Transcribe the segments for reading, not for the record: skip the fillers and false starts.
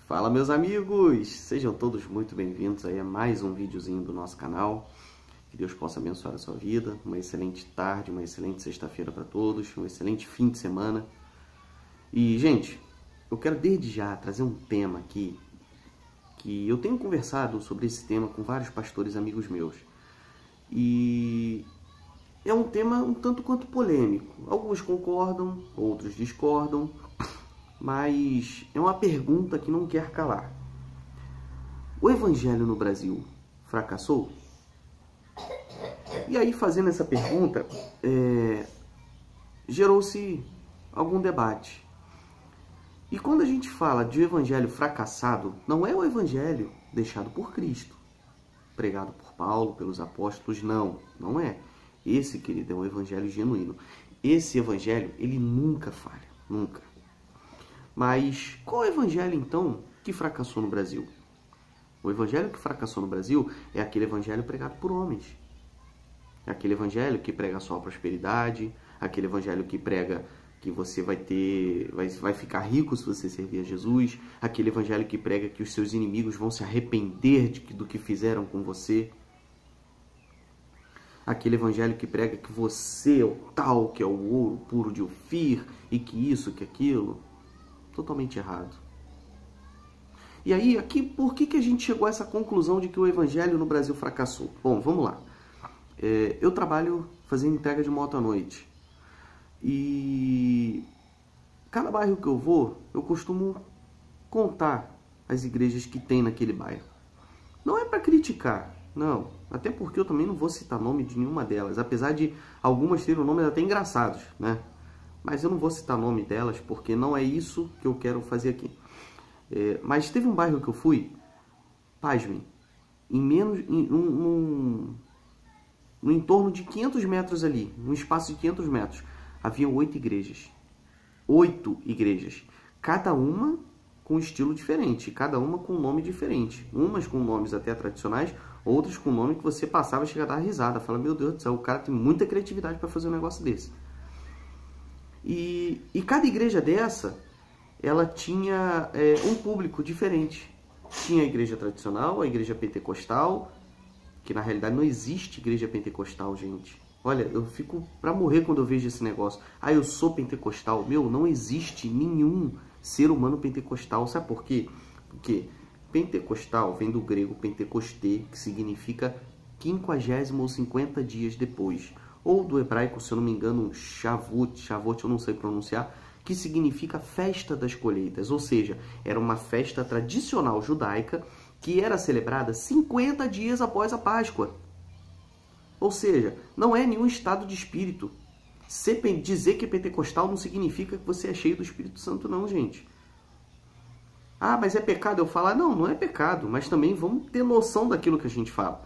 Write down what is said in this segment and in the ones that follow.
Fala, meus amigos! Sejam todos muito bem-vindos aí a mais um videozinho do nosso canal. Que Deus possa abençoar a sua vida. Uma excelente tarde, uma excelente sexta-feira para todos, um excelente fim de semana. E, gente, eu quero desde já trazer um tema aqui, que eu tenho conversado sobre esse tema com vários pastores amigos meus. E é um tema um tanto quanto polêmico. Alguns concordam, outros discordam, mas é uma pergunta que não quer calar. O evangelho no Brasil fracassou? E aí, fazendo essa pergunta, gerou-se algum debate. E quando a gente fala de evangelho fracassado, não é o evangelho deixado por Cristo, pregado por Paulo, pelos apóstolos, não é. Esse, querido, é um evangelho genuíno. Esse evangelho, ele nunca falha, nunca. Mas qual é o evangelho, então, que fracassou no Brasil? O evangelho que fracassou no Brasil é aquele evangelho pregado por homens. É aquele evangelho que prega só a prosperidade, aquele evangelho que prega que você vai ficar rico se você servir a Jesus, aquele evangelho que prega que os seus inimigos vão se arrepender do que fizeram com você, aquele evangelho que prega que você é o tal, que é o ouro puro de Ofir, e que isso, que aquilo. Totalmente errado. E aí, aqui, por que a gente chegou a essa conclusão de que o evangelho no Brasil fracassou? Bom, vamos lá. Eu trabalho fazendo entrega de moto à noite. E cada bairro que eu vou, eu costumo contar as igrejas que tem naquele bairro. Não é para criticar, não. Até porque eu também não vou citar nome de nenhuma delas. Apesar de algumas terem nomes até engraçados, né? Mas eu não vou citar nome delas, porque não é isso que eu quero fazer aqui. Mas teve um bairro que eu fui, pasmem, no entorno de 500 metros ali, num espaço de 500 metros, havia 8 igrejas. 8 igrejas. Cada uma com estilo diferente, cada uma com um nome diferente. Umas com nomes até tradicionais, outras com nome que você passava e chegava a dar risada. Fala, meu Deus do céu, o cara tem muita criatividade para fazer um negócio desse. E cada igreja dessa, ela tinha um público diferente. Tinha a igreja tradicional, a igreja pentecostal, que na realidade não existe igreja pentecostal, gente. Olha, eu fico pra morrer quando eu vejo esse negócio. Ah, eu sou pentecostal. Meu, não existe nenhum ser humano pentecostal. Sabe por quê? Porque pentecostal vem do grego pentecostê, que significa 50º ou 50 dias depois. Ou do hebraico, se eu não me engano, Shavuot eu não sei pronunciar, que significa festa das colheitas. Ou seja, era uma festa tradicional judaica que era celebrada 50 dias após a Páscoa. Ou seja, não é nenhum estado de espírito. Dizer que é pentecostal não significa que você é cheio do Espírito Santo, não, gente. Ah, mas é pecado eu falar? Não, não é pecado, mas também vamos ter noção daquilo que a gente fala.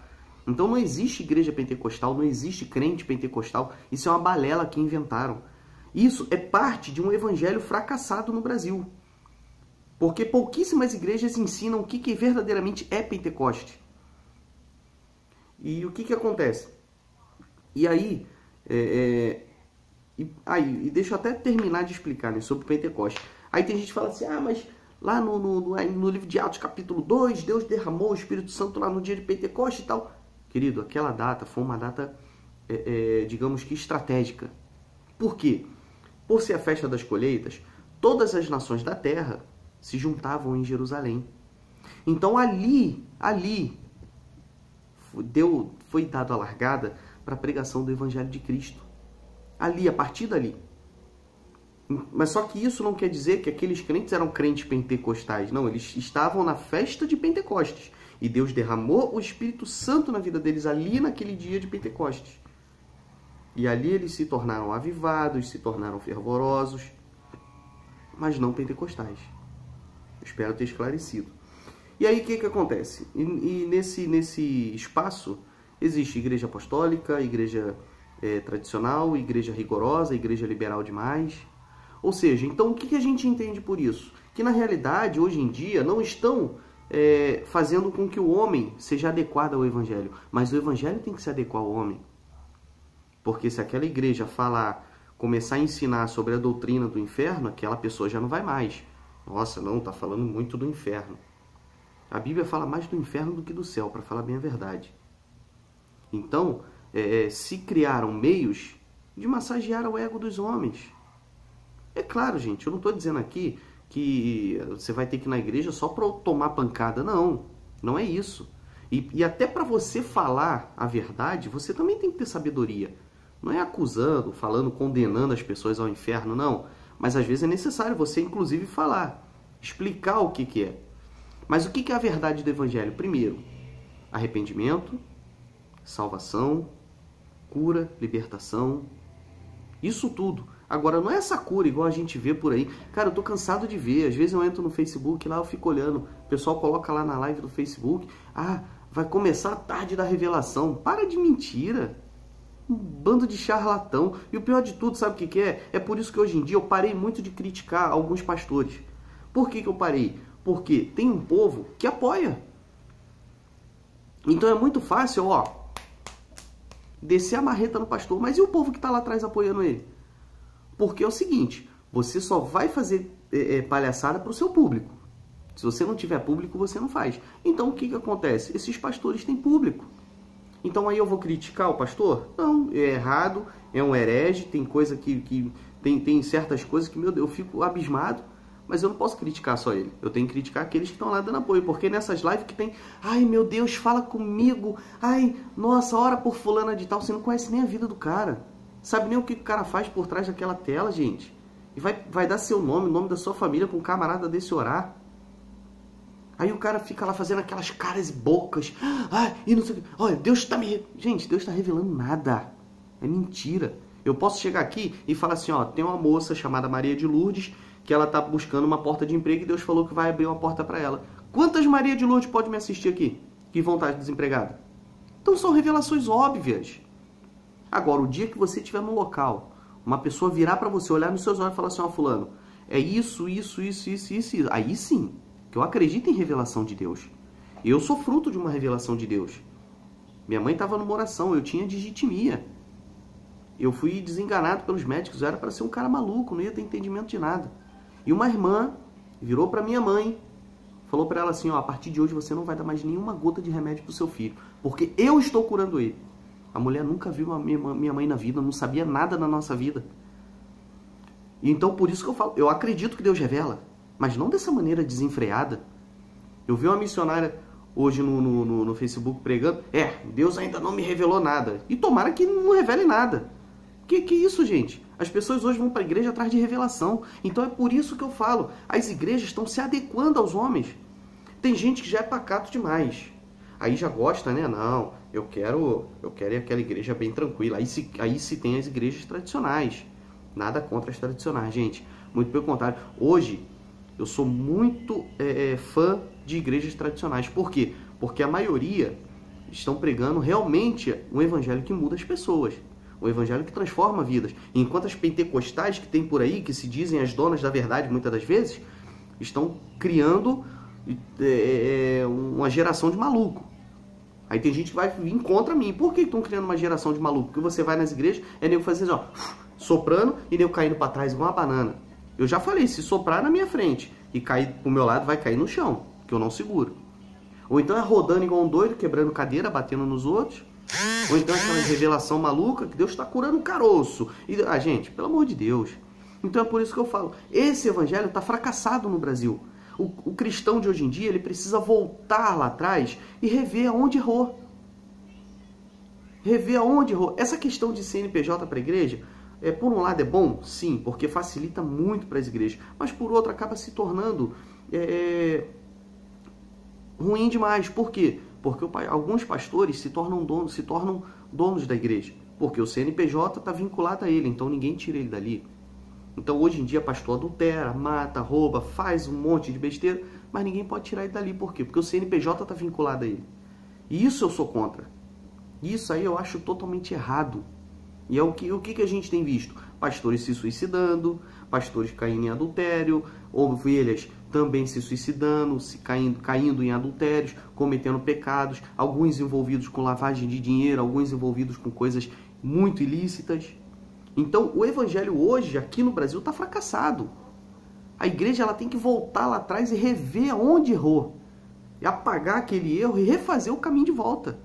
Então não existe igreja pentecostal, não existe crente pentecostal. Isso é uma balela que inventaram. Isso é parte de um evangelho fracassado no Brasil. Porque pouquíssimas igrejas ensinam o que verdadeiramente é Pentecoste. E o que acontece? E aí, deixa eu até terminar de explicar, né, sobre Pentecoste. Aí tem gente que fala assim, mas lá no livro de Atos, capítulo 2, Deus derramou o Espírito Santo lá no dia de Pentecoste e tal. Querido, aquela data foi uma data, digamos que estratégica. Por quê? Por ser a festa das colheitas, todas as nações da terra se juntavam em Jerusalém. Então ali foi dado a largada para a pregação do Evangelho de Cristo. Ali, a partir dali. Mas só que isso não quer dizer que aqueles crentes eram crentes pentecostais. Não, eles estavam na festa de Pentecostes. E Deus derramou o Espírito Santo na vida deles ali naquele dia de Pentecostes. E ali eles se tornaram avivados, se tornaram fervorosos, mas não pentecostais. Eu espero ter esclarecido. E aí o que acontece? E nesse espaço existe igreja apostólica, igreja tradicional, igreja rigorosa, igreja liberal demais. Ou seja, então o que a gente entende por isso? Que na realidade, hoje em dia, não estão fazendo com que o homem seja adequado ao evangelho, mas o evangelho tem que se adequar ao homem. Porque se aquela igreja começar a ensinar sobre a doutrina do inferno, aquela pessoa já não vai mais. Nossa, não, tá falando muito do inferno. A Bíblia fala mais do inferno do que do céu, para falar bem a verdade. Então, se criaram meios de massagear o ego dos homens. É claro, gente, eu não estou dizendo aqui que você vai ter que ir na igreja só para tomar pancada. Não, não é isso. E até para você falar a verdade, você também tem que ter sabedoria. Não é acusando, falando, condenando as pessoas ao inferno, não. Mas às vezes é necessário você, inclusive, falar, explicar o que é. Mas o que é a verdade do Evangelho? Primeiro, arrependimento, salvação, cura, libertação, isso tudo. Agora, não é essa cura igual a gente vê por aí. Cara, eu tô cansado de ver. Às vezes eu entro no Facebook lá, eu fico olhando. O pessoal coloca lá na live do Facebook. Ah, vai começar a tarde da revelação. Para de mentira. Um bando de charlatão. E o pior de tudo, sabe o que é? É por isso que hoje em dia eu parei muito de criticar alguns pastores. Por que eu parei? Porque tem um povo que apoia. Então é muito fácil, ó, descer a marreta no pastor. Mas e o povo que está lá atrás apoiando ele? Porque é o seguinte, você só vai fazer palhaçada para o seu público. Se você não tiver público, você não faz. Então o que acontece? Esses pastores têm público. Então aí eu vou criticar o pastor? Não, é errado, é um herege, tem coisa que tem certas coisas que, meu Deus, eu fico abismado. Mas eu não posso criticar só ele. Eu tenho que criticar aqueles que estão lá dando apoio. Porque nessas lives que tem... Ai, meu Deus, fala comigo. Ai, nossa, ora por fulana de tal. Você não conhece nem a vida do cara. Sabe nem o que o cara faz por trás daquela tela, gente. E vai dar seu nome, o nome da sua família para um camarada desse orar. Aí o cara fica lá fazendo aquelas caras e bocas. Ai, e não sei o que. Olha, Deus está me... Gente, Deus está revelando nada. É mentira. Eu posso chegar aqui e falar assim, ó, tem uma moça chamada Maria de Lourdes... que ela está buscando uma porta de emprego e Deus falou que vai abrir uma porta para ela. Quantas Maria de Lourdes pode me assistir aqui que vão estar desempregadas? Então são revelações óbvias. Agora, o dia que você estiver no local, uma pessoa virar para você, olhar nos seus olhos e falar assim, ó, fulano, é isso. Aí sim, que eu acredito em revelação de Deus. Eu sou fruto de uma revelação de Deus. Minha mãe estava numa oração, eu tinha digitimia. Eu fui desenganado pelos médicos, eu era para ser um cara maluco, não ia ter entendimento de nada. E uma irmã virou para minha mãe, falou para ela assim, ó, a partir de hoje você não vai dar mais nenhuma gota de remédio pro seu filho, porque eu estou curando ele. A mulher nunca viu minha mãe na vida, não sabia nada da nossa vida. E então por isso que eu falo, eu acredito que Deus revela, mas não dessa maneira desenfreada. Eu vi uma missionária hoje no Facebook pregando, Deus ainda não me revelou nada. E tomara que não revele nada. Que isso, gente? As pessoas hoje vão para a igreja atrás de revelação. Então é por isso que eu falo, as igrejas estão se adequando aos homens. Tem gente que já é pacato demais. Aí já gosta, né? Não, eu quero ir àquela igreja bem tranquila. Aí se tem as igrejas tradicionais. Nada contra as tradicionais, gente. Muito pelo contrário. Hoje, eu sou muito fã de igrejas tradicionais. Por quê? Porque a maioria estão pregando realmente um evangelho que muda as pessoas. O evangelho que transforma vidas. Enquanto as pentecostais que tem por aí, que se dizem as donas da verdade muitas das vezes, estão criando uma geração de maluco. Aí tem gente que vai vir contra mim. Por que estão criando uma geração de maluco? Porque você vai nas igrejas, nego fazendo assim, ó, soprando e nego caindo para trás igual uma banana. Eu já falei, se soprar na minha frente e cair pro meu lado, vai cair no chão, que eu não seguro. Ou então é rodando igual um doido, quebrando cadeira, batendo nos outros. Ou então aquela revelação maluca que Deus está curando um caroço. E, gente, pelo amor de Deus. Então é por isso que eu falo, esse evangelho está fracassado no Brasil. O cristão de hoje em dia, ele precisa voltar lá atrás e rever aonde errou. Rever aonde errou. Essa questão de CNPJ para a igreja, por um lado é bom? Sim, porque facilita muito para as igrejas. Mas por outro, acaba se tornando ruim demais. Por quê? Porque alguns pastores se tornam donos da igreja. Porque o CNPJ está vinculado a ele, então ninguém tira ele dali. Então hoje em dia pastor adultera, mata, rouba, faz um monte de besteira, mas ninguém pode tirar ele dali. Por quê? Porque o CNPJ está vinculado a ele. E isso eu sou contra. Isso aí eu acho totalmente errado. E é o que a gente tem visto? Pastores se suicidando, pastores caindo em adultério, ovelhas também se suicidando, caindo em adultérios, cometendo pecados, alguns envolvidos com lavagem de dinheiro, alguns envolvidos com coisas muito ilícitas. Então, o evangelho hoje, aqui no Brasil, está fracassado. A igreja ela tem que voltar lá atrás e rever onde errou. E apagar aquele erro e refazer o caminho de volta.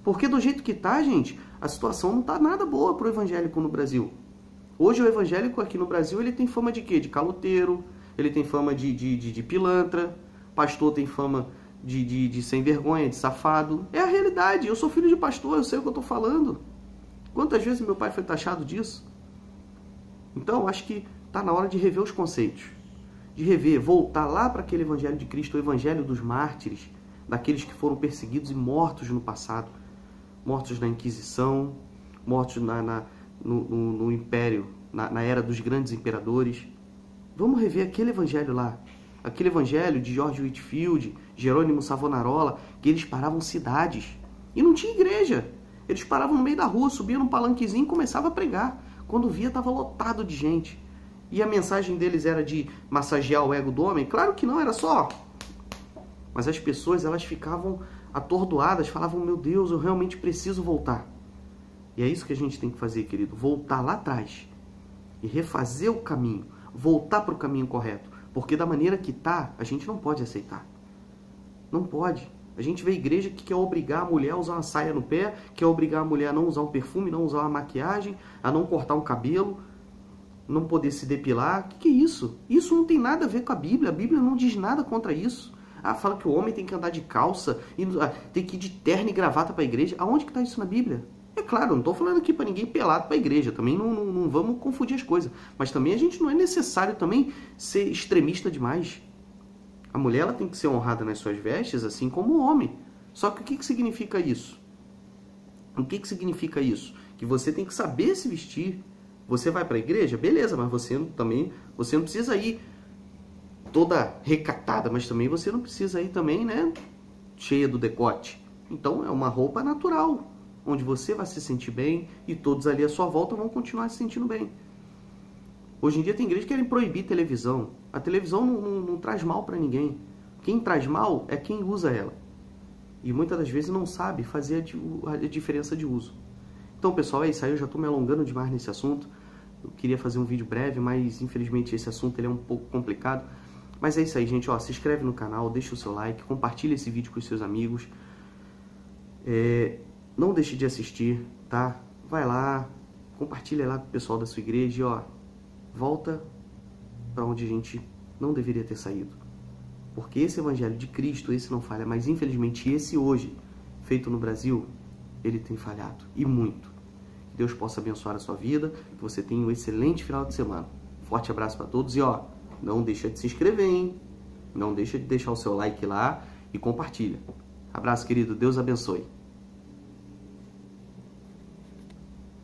Porque do jeito que tá, gente, a situação não tá nada boa pro evangélico no Brasil. Hoje o evangélico aqui no Brasil, ele tem fama de quê? De caloteiro, ele tem fama de pilantra, pastor tem fama de sem vergonha, de safado. É a realidade, eu sou filho de pastor, eu sei o que eu tô falando. Quantas vezes meu pai foi taxado disso? Então, acho que tá na hora de rever os conceitos. De rever, voltar lá para aquele evangelho de Cristo, o evangelho dos mártires, daqueles que foram perseguidos e mortos no passado, mortos na Inquisição, mortos no Império, na era dos grandes imperadores. Vamos rever aquele evangelho lá, aquele evangelho de George Whitefield, Jerônimo Savonarola, que eles paravam cidades e não tinha igreja. Eles paravam no meio da rua, subiam num palanquezinho e começavam a pregar. Quando via, estava lotado de gente. E a mensagem deles era de massagear o ego do homem? Claro que não, era só. Mas as pessoas, elas ficavam atordoadas, falavam, meu Deus, eu realmente preciso voltar. E é isso que a gente tem que fazer, querido. Voltar lá atrás e refazer o caminho. Voltar para o caminho correto. Porque da maneira que está, a gente não pode aceitar. Não pode. A gente vê igreja que quer obrigar a mulher a usar uma saia no pé, quer obrigar a mulher a não usar um perfume, não usar uma maquiagem, a não cortar um cabelo, não poder se depilar. O que é isso? Isso não tem nada a ver com a Bíblia não diz nada contra isso. Ah, fala que o homem tem que andar de calça, tem que ir de terno e gravata para a igreja. Aonde que está isso na Bíblia? É claro, eu não estou falando aqui para ninguém pelado para a igreja, também não vamos confundir as coisas. Mas também a gente não é necessário também ser extremista demais. A mulher ela tem que ser honrada nas suas vestes, assim como o homem. Só que o que significa isso? O que significa isso? Que você tem que saber se vestir. Você vai para a igreja? Beleza, mas você não precisa ir toda recatada, mas também você não precisa ir também, né, cheia do decote. Então é uma roupa natural, onde você vai se sentir bem e todos ali à sua volta vão continuar se sentindo bem. Hoje em dia tem igrejas que querem proibir televisão. A televisão não traz mal para ninguém. Quem traz mal é quem usa ela. E muitas das vezes não sabe fazer a diferença de uso. Então, pessoal, é isso aí. Eu já estou me alongando demais nesse assunto. Eu queria fazer um vídeo breve, mas infelizmente esse assunto ele é um pouco complicado. Mas é isso aí, gente. Ó, se inscreve no canal, deixa o seu like, compartilha esse vídeo com os seus amigos. Não deixe de assistir, tá? Vai lá, compartilha lá com o pessoal da sua igreja e, ó, volta para onde a gente não deveria ter saído. Porque esse evangelho de Cristo, esse não falha, mas infelizmente esse hoje, feito no Brasil, ele tem falhado, e muito. Que Deus possa abençoar a sua vida, que você tenha um excelente final de semana. Forte abraço para todos e, ó, não deixa de se inscrever, hein? Não deixa de deixar o seu like lá e compartilha. Abraço, querido. Deus abençoe.